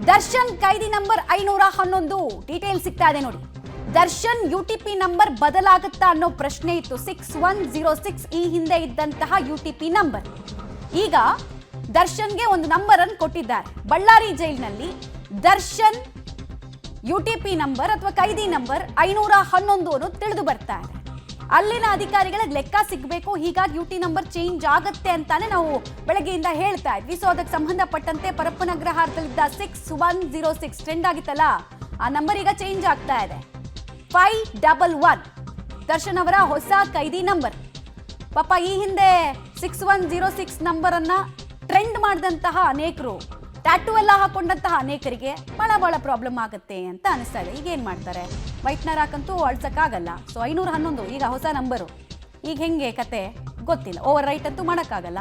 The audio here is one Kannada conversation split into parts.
ದರ್ಶನ್ ಕೈದಿ ನಂಬರ್ 511 ಡೀಟೇಲ್ ಸಿಗ್ತಾ ಇದೆ ನೋಡಿ. ದರ್ಶನ್ ಯುಟಿಪಿ ನಂಬರ್ ಬದಲಾಗುತ್ತಾ ಅನ್ನೋ ಪ್ರಶ್ನೆ ಇತ್ತು. 6106 ಈ ಹಿಂದೆ ಇದ್ದಂತಹ ಯುಟಿಪಿ ನಂಬರ್. ಈಗ ದರ್ಶನ್ಗೆ ಒಂದು ನಂಬರ್ ಅನ್ನು ಕೊಟ್ಟಿದ್ದಾರೆ. ಬಳ್ಳಾರಿ ಜೈಲಿನಲ್ಲಿ ದರ್ಶನ್ ಯುಟಿಪಿ ನಂಬರ್ ಅಥವಾ ಕೈದಿ ನಂಬರ್ 511 ಅನ್ನೋದು ತಿಳಿದು ಬರ್ತಾ ಇದೆ. ಅಲ್ಲಿನ ಅಧಿಕಾರಿಗಳಿಗೆ ಲೆಕ್ಕ ಸಿಗಬೇಕು, ಹೀಗಾಗಿ ಯುಟಿ ನಂಬರ್ ಚೇಂಜ್ ಆಗತ್ತೆ ಅಂತಾನೆ ನಾವು ಬೆಳಗ್ಗೆಯಿಂದ ಹೇಳ್ತಾ ಇದ್ವಿ. ಸೊ ಅದಕ್ಕೆ ಸಂಬಂಧಪಟ್ಟಂತೆ ಪರಪ್ಪನಗ್ರಹಾರದಲ್ಲಿದ್ದ 6106 ಟ್ರೆಂಡ್ ಆಗಿತ್ತಲ್ಲ, ಆ ನಂಬರ್ ಈಗ ಚೇಂಜ್ ಆಗ್ತಾ ಇದೆ. 511 ದರ್ಶನ್ ಅವರ ಹೊಸ ಕೈದಿ ನಂಬರ್. ಪಾಪ ಈ ಹಿಂದೆ 6106 ನಂಬರ್ ಅನ್ನ ಟ್ರೆಂಡ್ ಮಾಡಿದಂತಹ ಅನೇಕರು, ಟ್ಯಾಟೂ ಎಲ್ಲ ಹಾಕೊಂಡಂತಹ ಅನೇಕರಿಗೆ ಬಹಳ ಪ್ರಾಬ್ಲಮ್ ಆಗುತ್ತೆ ಅಂತ ಅನಿಸ್ತಾ ಇದೆ. ಈಗ ಏನ್ ಮಾಡ್ತಾರೆ, ವೈಟ್ನರ್ ಹಾಕಂತೂ ಅಳ್ಸಕ್ಕಾಗಲ್ಲ. ಸೊ 511 ಈಗ ಹೊಸ ನಂಬರು. ಈಗ ಹೆಂಗೆ ಕತೆ ಗೊತ್ತಿಲ್ಲ, ಓವರ್ ರೈಟ್ ಅಂತೂ ಮಾಡೋಕ್ಕಾಗಲ್ಲ.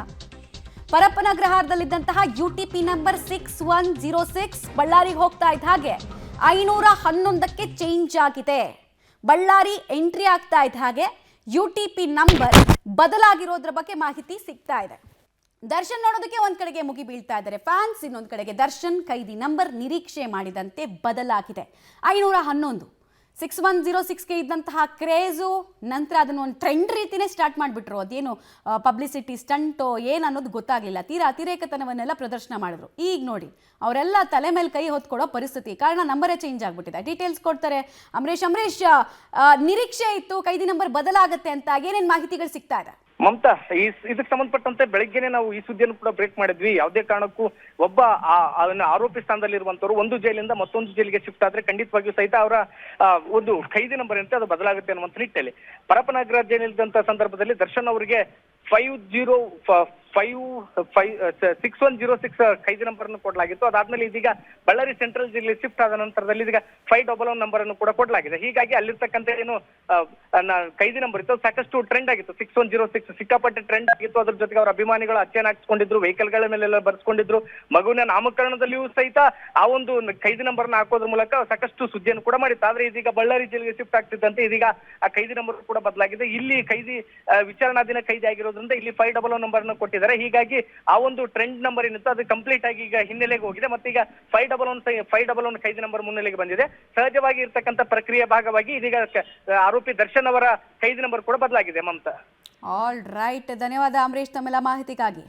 ಪರಪ್ಪನಗ್ರಹಾರದಲ್ಲಿದ್ದಂತಹ ಯುಟಿಪಿ ನಂಬರ್ 6106 ಬಳ್ಳಾರಿಗೆ ಹೋಗ್ತಾ ಇದ್ದ ಹಾಗೆ 511ಕ್ಕೆ ಚೇಂಜ್ ಆಗಿದೆ. ಬಳ್ಳಾರಿ ಎಂಟ್ರಿ ಆಗ್ತಾ ಇದ್ದ ಹಾಗೆ ಯುಟಿಪಿ ನಂಬರ್ ಬದಲಾಗಿರೋದ್ರ ಬಗ್ಗೆ ಮಾಹಿತಿ ಸಿಗ್ತಾ ಇದೆ. ದರ್ಶನ್ ನೋಡೋದಕ್ಕೆ ಒಂದ್ ಕಡೆಗೆ ಮುಗಿ ಬೀಳ್ತಾ ಇದ್ದಾರೆ ಫ್ಯಾನ್ಸ್, ಇನ್ನೊಂದ್ ಕಡೆಗೆ ದರ್ಶನ್ ಕೈದಿ ನಂಬರ್ ನಿರೀಕ್ಷೆ ಮಾಡಿದಂತೆ ಬದಲಾಗಿದೆ. 511 6106ಗೆ ಇದ್ದಂತಹ ಕ್ರೇಜು ನಂತರ ಅದನ್ನು ಒಂದು ಟ್ರೆಂಡ್ ರೀತಿನೇ ಸ್ಟಾರ್ಟ್ ಮಾಡಿಬಿಟ್ರು. ಅದೇನು ಪಬ್ಲಿಸಿಟಿ ಸ್ಟಂಟೋ ಏನು ಅನ್ನೋದು ಗೊತ್ತಾಗಲಿಲ್ಲ. ತೀರಾ ಅತಿರೇಕತನವನ್ನೆಲ್ಲ ಪ್ರದರ್ಶನ ಮಾಡಿದ್ರು. ಈಗ ನೋಡಿ ಅವರೆಲ್ಲ ತಲೆ ಮೇಲೆ ಕೈ ಹೊತ್ಕೊಡೋ ಪರಿಸ್ಥಿತಿ, ಕಾರಣ ನಂಬರೇ ಚೇಂಜ್ ಆಗ್ಬಿಟ್ಟಿದೆ. ಡೀಟೇಲ್ಸ್ ಕೊಡ್ತಾರೆ ಅಂಬರೀಶ್. ನಿರೀಕ್ಷೆ ಇತ್ತು ಕೈದಿ ನಂಬರ್ ಬದಲಾಗುತ್ತೆ ಅಂತ, ಏನೇನು ಮಾಹಿತಿಗಳು ಸಿಗ್ತಾ ಇದೆ? ಮಮತಾ, ಇದಕ್ಕೆ ಸಂಬಂಧಪಟ್ಟಂತೆ ಬೆಳಗ್ಗೆನೆ ನಾವು ಈ ಸುದ್ದಿಯನ್ನು ಕೂಡ ಬ್ರೇಕ್ ಮಾಡಿದ್ವಿ. ಯಾವುದೇ ಕಾರಣಕ್ಕೂ ಒಬ್ಬ ಆರೋಪಿ ಸ್ಥಾನದಲ್ಲಿರುವಂತವರು ಒಂದು ಜೈಲಿಂದ ಮತ್ತೊಂದು ಜೈಲಿಗೆ ಶಿಫ್ಟ್ ಆದ್ರೆ ಖಂಡಿತವಾಗಿಯೂ ಸಹಿತ ಅವರ ಒಂದು ಖೈದಿ ನಂಬರ್ ಅಂತ ಅದು ಬದಲಾಗುತ್ತೆ ಅನ್ನುವಂತ ನಿಟ್ಟಿನಲ್ಲಿ ಪರಪ್ಪನಗರ ಜೈಲಿದ್ದಂತ ಸಂದರ್ಭದಲ್ಲಿ ದರ್ಶನ್ ಅವರಿಗೆ 6106 ಖೈದಿ ನಂಬರ್ ಅನ್ನು ಕೊಡಲಾಗಿತ್ತು. ಅದಾದ್ಮೇಲೆ ಇದೀಗ ಬಳ್ಳಾರಿ ಸೆಂಟ್ರಲ್ ಜಿಲ್ಲೆ ಶಿಫ್ಟ್ ಆದ ನಂತರದಲ್ಲಿ ಇದೀಗ 511 ನಂಬರ್ ಅನ್ನು ಕೂಡ ಕೊಡಲಾಗಿದೆ. ಹೀಗಾಗಿ ಅಲ್ಲಿರ್ತಕ್ಕಂಥ ಏನು ಖೈದಿ ನಂಬರ್ ಇತ್ತು ಸಾಕಷ್ಟು ಟ್ರೆಂಡ್ ಆಗಿತ್ತು. 6106 ಸಿಕ್ಕಾಪಟ್ಟೆ ಟ್ರೆಂಡ್ ಆಗಿತ್ತು. ಅದ್ರ ಜೊತೆಗೆ ಅವರ ಅಭಿಮಾನಿಗಳು ಅಚ್ಚೇನ ಹಾಕಿಸ್ಕೊಂಡಿದ್ರು, ವೆಹಿಕಲ್ಗಳ ಮೇಲೆಲ್ಲ ಬರ್ಸ್ಕೊಂಡಿದ್ರು. ಮಗುವಿನ ನಾಮಕರಣದಲ್ಲಿಯೂ ಸಹಿತ ಆ ಒಂದು ಖೈದಿ ನಂಬರ್ ನ ಹಾಕೋದ್ರ ಮೂಲಕ ಸಾಕಷ್ಟು ಸುದ್ದಿಯನ್ನು ಕೂಡ ಮಾಡಿತ್ತು. ಆದ್ರೆ ಇದೀಗ ಬಳ್ಳಾರಿ ಜೈಲಿಗೆ ಶಿಫ್ಟ್ ಆಗ್ತಿದ್ದಂತೆ ಇದೀಗ ಆ ಖೈದಿ ನಂಬರ್ ಕೂಡ ಬದಲಾಗಿದೆ. ಇಲ್ಲಿ ಖೈದಿ ವಿಚಾರಣಾಧೀನ ಖೈದಿ ಆಗಿರೋದ್ರಿಂದ ಇಲ್ಲಿ 511 ನಂಬರ್ ಅನ್ನು ಕೊಟ್ಟಿದ್ದಾರೆ. ಹೀಗಾಗಿ ಆ ಒಂದು ಟ್ರೆಂಡ್ ನಂಬರ್ ಏನಿತ್ತು ಅದು ಕಂಪ್ಲೀಟ್ ಆಗಿ ಈಗ ಹಿನ್ನೆಲೆಗೆ ಹೋಗಿದೆ. ಮತ್ತೆ ಈಗ 511 ಖೈದಿ ನಂಬರ್ ಮುನ್ನೆಲೆಗೆ ಬಂದಿದೆ. ಸಹಜವಾಗಿ ಇರ್ತಕ್ಕಂಥ ಪ್ರಕ್ರಿಯೆ ಭಾಗವಾಗಿ ಇದೀಗ ಆರೋಪಿ ದರ್ಶನ್ ಅವರ ಖೈದಿ ನಂಬರ್ ಕೂಡ ಬದಲಾಗಿದೆ. ಮಮತಾ, ಆಲ್ ರೈಟ್, ಧನ್ಯವಾದ ಅಂಬರೀಶ್ ತಮ್ಮೆಲ್ಲ ಮಾಹಿತಿಗಾಗಿ.